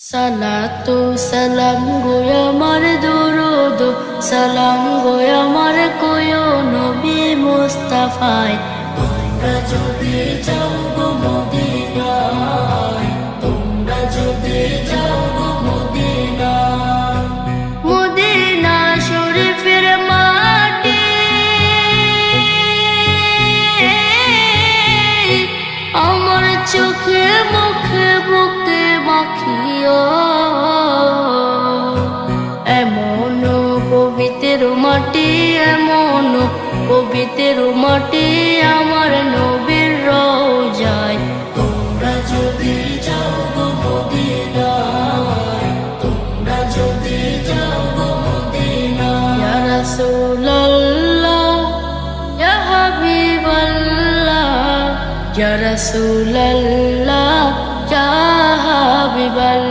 সালাতু সালাম গো আমার দুরুদ সালাম গো আমার কোয় নবী মুস্তাফায়। তোমরা যদি যাও গো মদিনায়, তোমরা যদি যাও গো মদিনায়, মদিনা শরীফের মাটি আমার চোখে মুখে বুকে মাখিও। এমন পবিত্র মাটি, এমন পবিত্র মাটি আমার নবীর রওজায়। তোমরা যদি যাও গো মদিনায়, তোমরা যদি যাও গো মদিনায়। ইয়া রাসূলুল্লাহ ইয়া হাবিবাল্লাহ, ইয়া রাসূলুল্লাহ ইয়া হাবিবাল্লাহ।